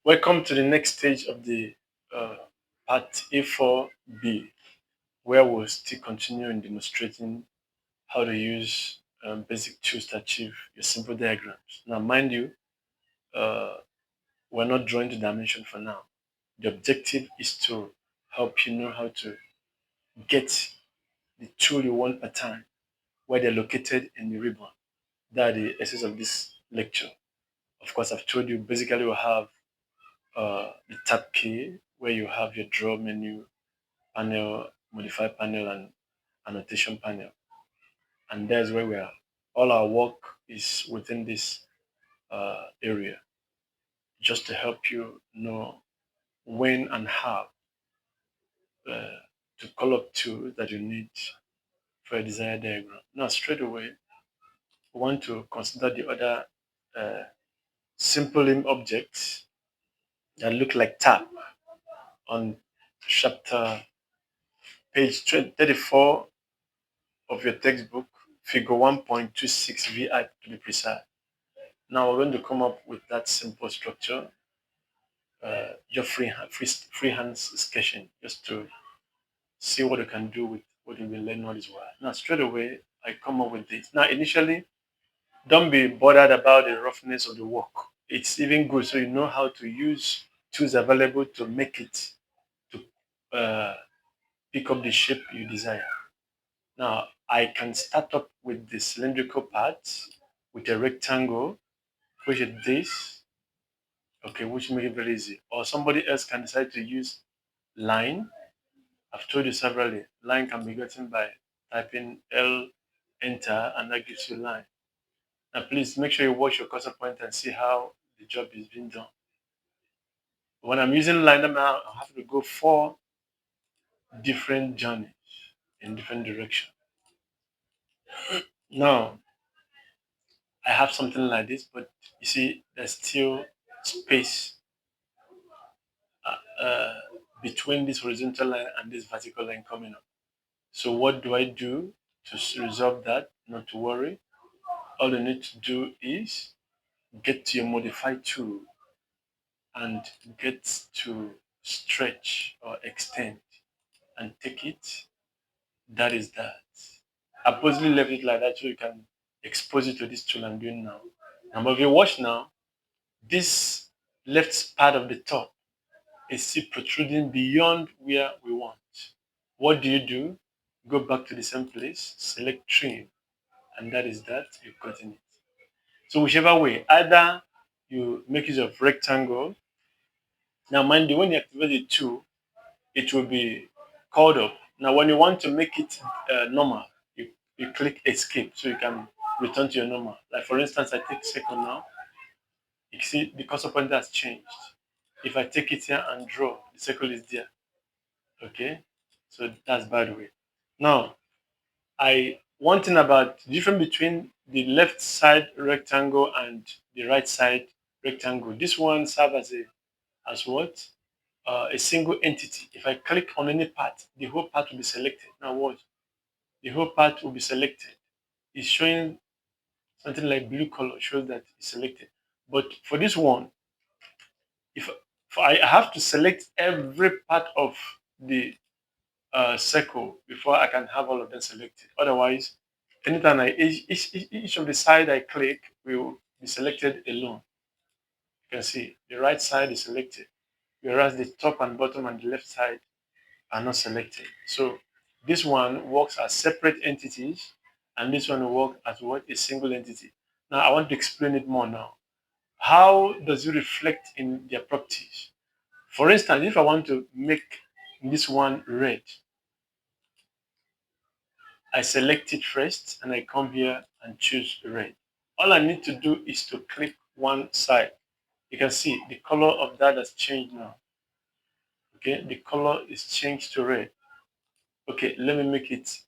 Welcome to the next stage of the uh, part A4B, where we'll still continue in demonstrating how to use basic tools to achieve your simple diagrams. Now, mind you, uh, we're not drawing the dimension for now. The objective is to help you know how to get the tool you want per time, where they're located in the ribbon. That is the essence of this lecture. Of course, I've told you basically we'll have the tab key where you have your draw menu panel, modify panel, and annotation panel. And that's where we are. All our work is within this area, just to help you know when and how uh, to call up tools that you need for a desired diagram. Now, straight away, we want to consider the other uh, simple limb objects that look like tab on chapter page 34 of your textbook, figure 1.26 VI to be precise. Now we're going to come up with that simple structure, just freehand sketching, just to see what you can do with what you will learn all this while. Now straight away, I come up with this. Now initially, don't be bothered about the roughness of the work. It's even good so you know how to use tools available to make it to pick up the shape you desire. Now I can start up with the cylindrical part with a rectangle, which is this, okay, which make it very easy. Or somebody else can decide to use line. I've told you severally, line can be gotten by typing L, enter, and that gives you line. Now, please make sure you watch your cursor point and see how the job is being done. When I'm using line, I have to go 4 different journeys in different directions. Now, I have something like this, but you see, there's still space uh, between this horizontal line and this vertical line coming up. So what do I do to resolve that? Not to worry. All you need to do is get to your modify tool and get to stretch or extend and take it. That is that. I purposely left it like that so you can expose it to this tool I'm doing now. Now, if you watch now, this left part of the top is still protruding beyond where we want. What do? Go back to the same place, select trim, and that is that, you've gotten it. So whichever way, either you make use of rectangle. Now mind you, when you activate the tool, it will be called up. Now when you want to make it normal, you click escape so you can return to your normal. Like for instance, I take circle now. You see the cursor pointer has changed. If I take it here and draw, the circle is there. Okay, so that's by the way. Now I one thing about the difference between the left side rectangle and the right side rectangle. This one serves as as what? A single entity. If I click on any part, the whole part will be selected. Now what? The whole part will be selected. It's showing something like blue color shows that it's selected. But for this one, if I have to select every part of the circle before I can have all of them selected. Otherwise, anytime each of the side I click will be selected alone. You can see the right side is selected, whereas the top and bottom and the left side are not selected. So this one works as separate entities, and this one will work as what? A single entity. Now I want to explain it more now. How does it reflect in their properties? For instance, if I want to make this one red, I select it first and I come here and choose red. All I need to do is to click one side. You can see the color of that has changed now. Okay, the color is changed to red. Okay, let me make it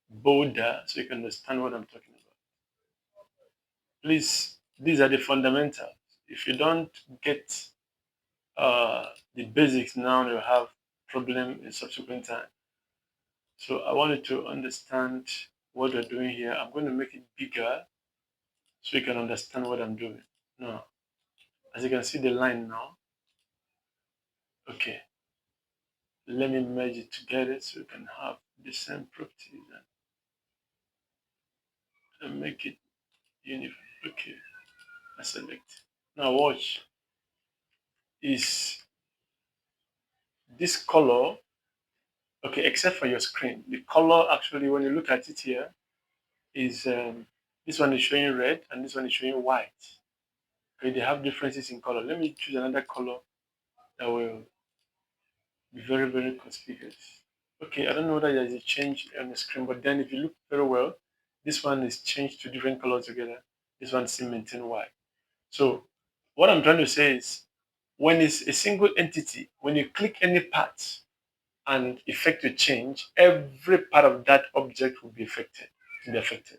bolder so you can understand what I'm talking about. Please, these are the fundamentals. If you don't get the basics now, you have problem in subsequent time. So I wanted to understand what we're doing here. I'm going to make it bigger so you can understand what I'm doing. Now, As you can see the line now. Okay, let me merge it together so we can have the same properties and make it uniform. Okay, I select. Now watch, is this color, okay, except for your screen. The color actually, when you look at it here, is this one is showing red and this one is showing white. Okay, they have differences in color. Let me choose another color that will be very, very conspicuous. Okay, I don't know whether there's a change on the screen, but then if you look very well, this one is changed to different colors together. This one still maintain white. So what I'm trying to say is when it's a single entity, when you click any part and effect a change, every part of that object will be affected. Will be affected.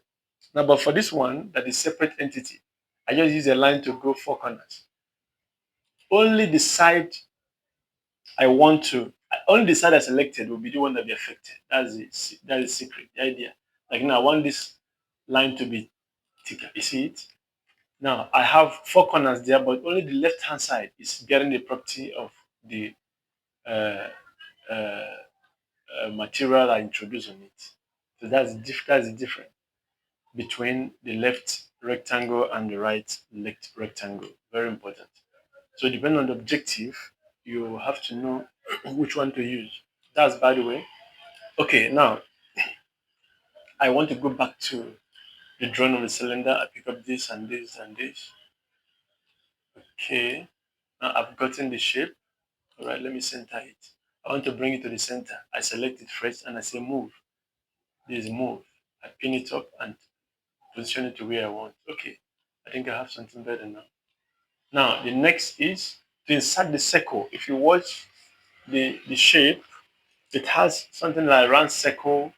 Now, but for this one that is separate entity, I just use a line to go four corners. Only the side I want to, only the side I selected will be the one that be affected. That is secret, the idea. Like now, I want this line to be thicker. You see it? Now I have four corners there, but only the left hand side is getting the property of the uh, uh, material I introduced on it. So that's the difference between the left rectangle and the right left rectangle. Very important. So depending on the objective, you have to know which one to use. That's by the way. Okay, now I want to go back to the drawing of the cylinder. I pick up this and this and this. Okay, now I've gotten the shape. All right, let me center it. I want to bring it to the center. I select it first and I say move. This is move. I pin it up and position it to where I want. Okay, I think I have something better now. Now, the next is to insert the circle. If you watch the shape, it has something like round circle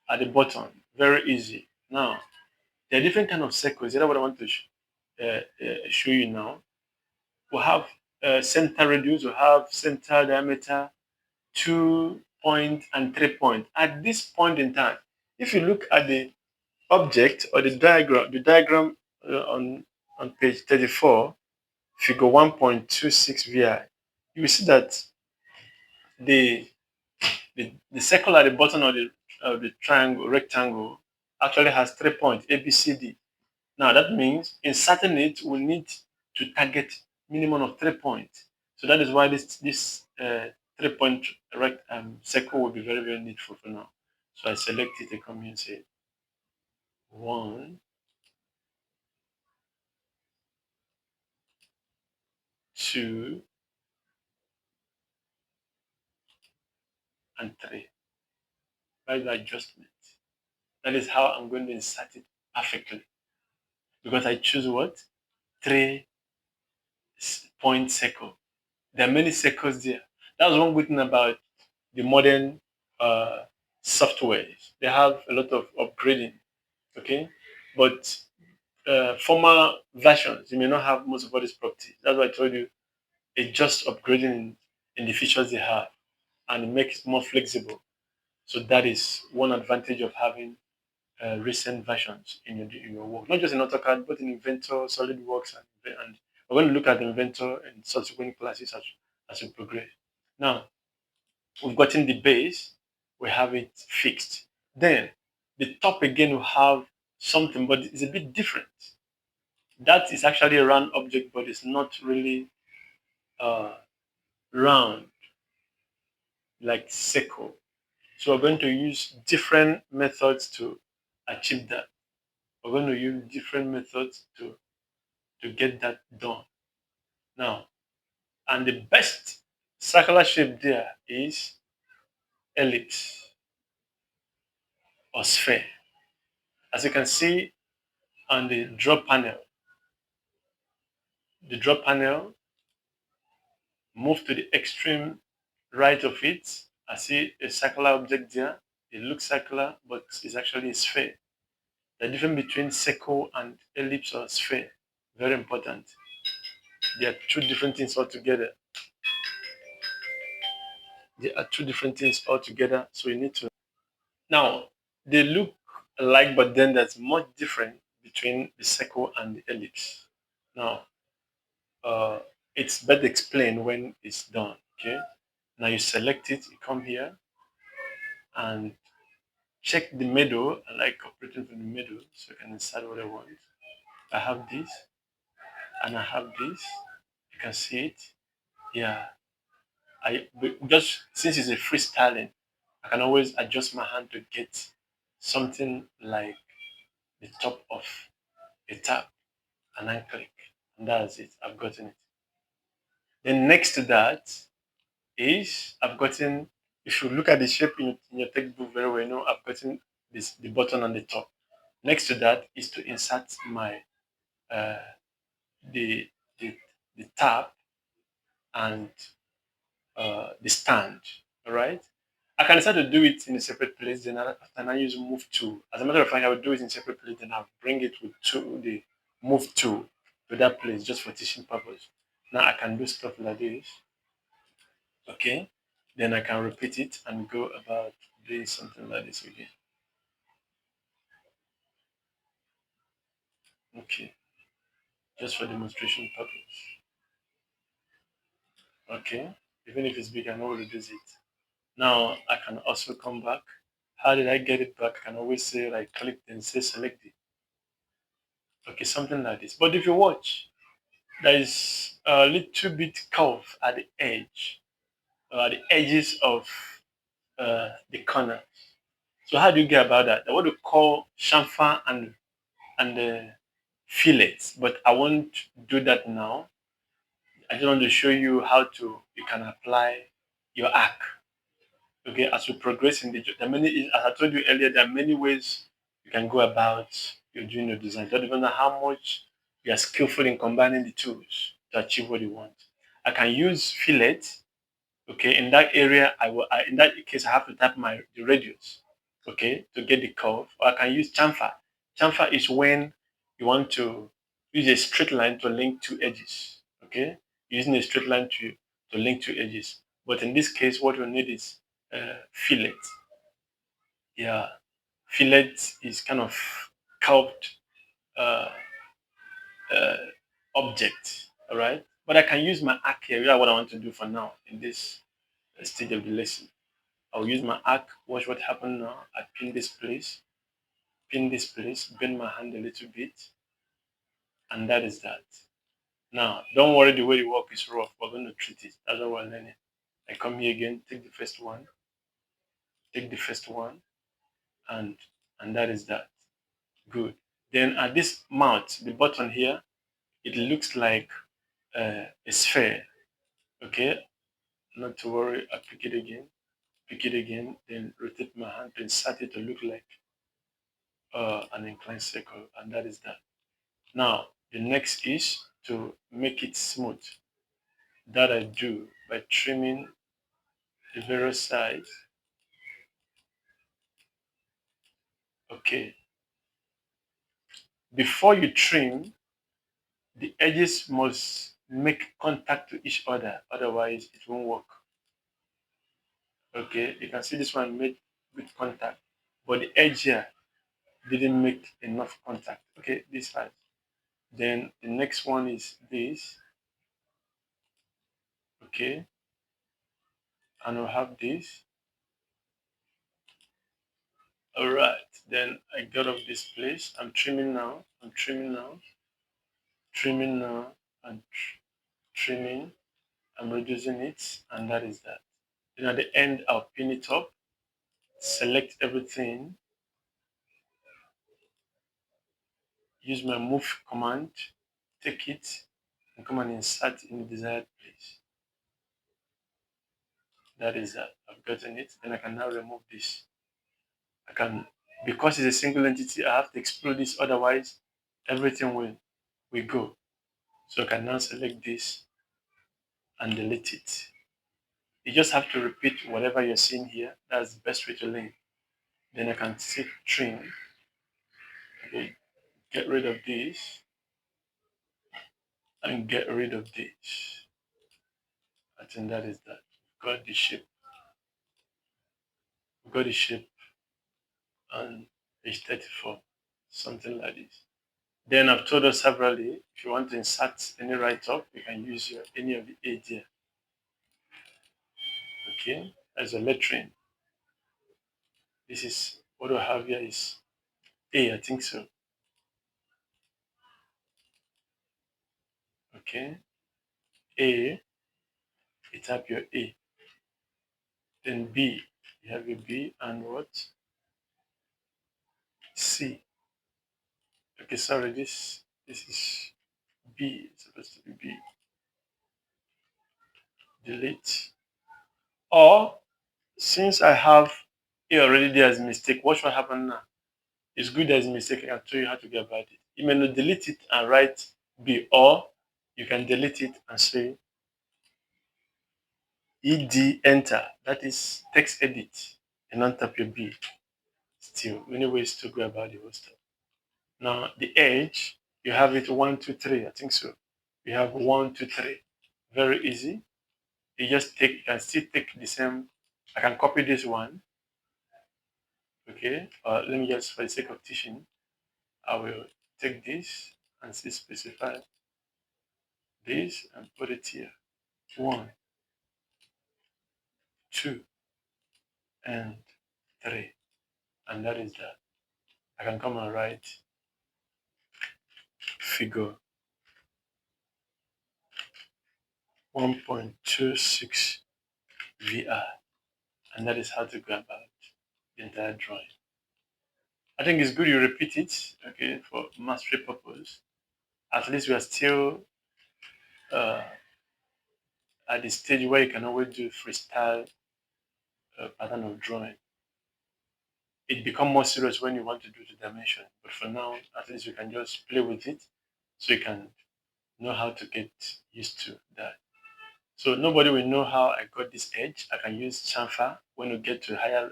at the bottom. Very easy. Now, there are different kind of circles. That's what I want to show you now. We have center radius, we have center diameter, 2 point and 3 point. At this point in time, if you look at the object or the diagram on page 34, figure 1.26 VI, you will see that the, the circle at the bottom of the triangle rectangle actually has 3 points A, B, C, D. Now that means inserting it will need to target minimum of 3 points. So that is why this 3 point circle will be very, very needful for now. So I select it and come here and say 1, 2, and 3 by the adjustment. That is how I'm going to insert it perfectly. Because I choose what? 3 point circle. There are many circles there. That's one good thing about the modern uh, softwares. They have a lot of upgrading, okay? But former versions, you may not have most of all these properties. That's why I told you it's just upgrading in the features they have and it makes it more flexible. So that is one advantage of having recent versions in your work, not just in AutoCAD, but in Inventor, SolidWorks, and we're going to look at Inventor in subsequent classes as we progress. Now, we've gotten the base, we have it fixed. Then, the top again will have something, but it's a bit different. That is actually a round object, but it's not really uh, round like circle. So we're going to use different methods to achieve that. We're going to use different methods to get that done. Now, and the best circular shape there is ellipse or sphere. As you can see on the draw panel, move to the extreme right of it. I see a circular object there. It looks circular, but it's actually a sphere. The difference between circle and ellipse or sphere, very important. They are two different things altogether. They are two different things altogether. So you need to. Now, they look alike, but then there's much different between the circle and the ellipse. Now, uh, it's better explained when it's done. Okay. Now you select it, you come here and check the middle. I like operating from the middle so I can insert what I want. I have this and I have this. You can see it. Yeah. Just since it's a freestyling, I can always adjust my hand to get something like the top of a tab and then click. And that's it. I've gotten it. Then next to that is I've gotten, if you look at the shape in your textbook very well, you know I've gotten this the button on the top. Next to that is to insert my uh, the, the the tab and the stand. All right. I can decide to do it in a separate place. Then I use move tool. As a matter of fact, I will do it in separate place. Then I'll bring it with the move tool to that place just for teaching purpose. Now I can do stuff like this. Okay. Then I can repeat it and go about doing something like this again. Okay. Just for demonstration purpose. Okay. Even if it's big, I know how to reduce it. Now I can also come back. How did I get it back? I can always say right click and say select it. Okay, something like this. But if you watch, there is a little bit curve at the edge, at the edges of the corner. So how do you get about that? I want to call chamfer and fillets, but I won't do that now. I just want to show you how to you can apply your arc. Okay, as we progress in there are many. As I told you earlier, there are many ways you can go about your doing your design. Don't even know how much you are skillful in combining the tools to achieve what you want. I can use fillet. Okay, in that area, in that case I have to tap my the radius. Okay, to get the curve. Or I can use chamfer. Chamfer is when you want to use a straight line to link two edges. Okay, using a straight line to link two edges. But in this case, what we need is fillet. Yeah, fillet is kind of curved uh, uh, object. All right, but I can use my arc here. That's what I want to do for now in this stage of the lesson. I'll use my arc. Watch what happened now. I pin this place, bend my hand a little bit, and that is that. Now, don't worry the way the work is rough. We're going to treat it. That's what we're learning. I come here again, take the first one, and that is that. Good. Then at this mouth, the button here, it looks like a sphere. Okay, not to worry. I pick it again, then rotate my hand to insert it to look like an inclined circle, and that is that. Now, the next is to make it smooth. That I do by trimming the various sides. Okay. Before you trim, the edges must make contact to each other, otherwise it won't work. Okay, you can see this one made with contact, but the edge here didn't make enough contact. Okay, this side. Then the next one is this. Okay, and we'll have this. All right, then I got off this place. I'm trimming now. Trimming now, and trimming. I'm reducing it, and that is that. Then at the end, I'll pin it up, select everything, use my move command, take it, and come and insert in the desired place. That is that. I've gotten it. Then I can now remove this. I can, because it's a single entity, I have to explode this, otherwise everything will go. So I can now select this and delete it. You just have to repeat whatever you're seeing here. That's the best way to learn. Then I can say trim. Okay, get rid of this and get rid of this. I think that is that. Got the shape. Got the shape on page 34. Something like this. Then I've told us severally, if you want to insert any write-up, you can use any of the A there. Okay, as a lettering. This is what I have here is A, I think so. Okay, A, you type your A. Then B, you have your B and what? C. Okay, sorry, this is B, it's supposed to be B. Delete. Or since I have A already there as a mistake, what should happen now? It's good there's a mistake. I can tell you how to get about it. You may not delete it and write B, or you can delete it and say ED enter. That is text edit and untap your B. Still, many ways to go about the whole stuff. Now the edge, you have it 1, 2, 3. I think so. You have 1, 2, 3. Very easy. You can still take the same. I can copy this one. Okay. Let me just, for the sake of teaching, I will take this and see specify this and put it here. 1, 2, and 3. And that is that. I can come and write figure 1.26 VR. And that is how to go about the entire drawing. I think it's good you repeat it, okay, for mastery purpose. At least we are still uh, at the stage where you can always do freestyle pattern of drawing. It becomes more serious when you want to do the dimension. But for now, at least you can just play with it so you can know how to get used to that. So nobody will know how I got this edge. I can use chamfer. When we get to a higher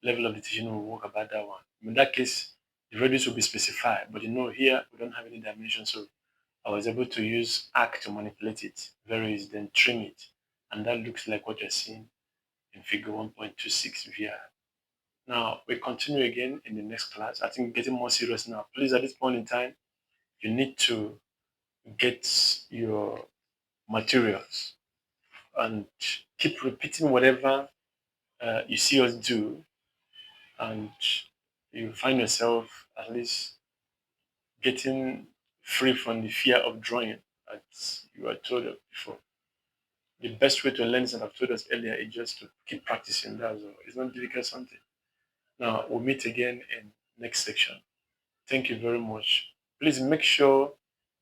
level of the teaching, we'll work about that one. In that case, the radius will be specified. But here we don't have any dimension, so I was able to use arc to manipulate it very easy, then trim it. And that looks like what you're seeing in figure 1.26 VR. Now we continue again in the next class. I think getting more serious now. Please, at this point in time, you need to get your materials and keep repeating whatever you see us do, and you find yourself at least getting free from the fear of drawing, as you were told before. The best way to learn, as I've told us earlier, is just to keep practicing. That's all. It's not difficult something. Now we'll meet again in next section. Thank you very much. Please make sure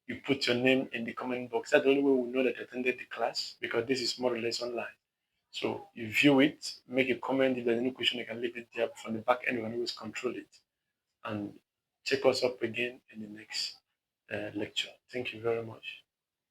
you put your name in the comment box. That's the only way we know that you attended the class, because this is more or less online. So you view it, make a comment. If there's any question, you can leave it there. From the back end, you can always control it. And check us up again in the next lecture. Thank you very much.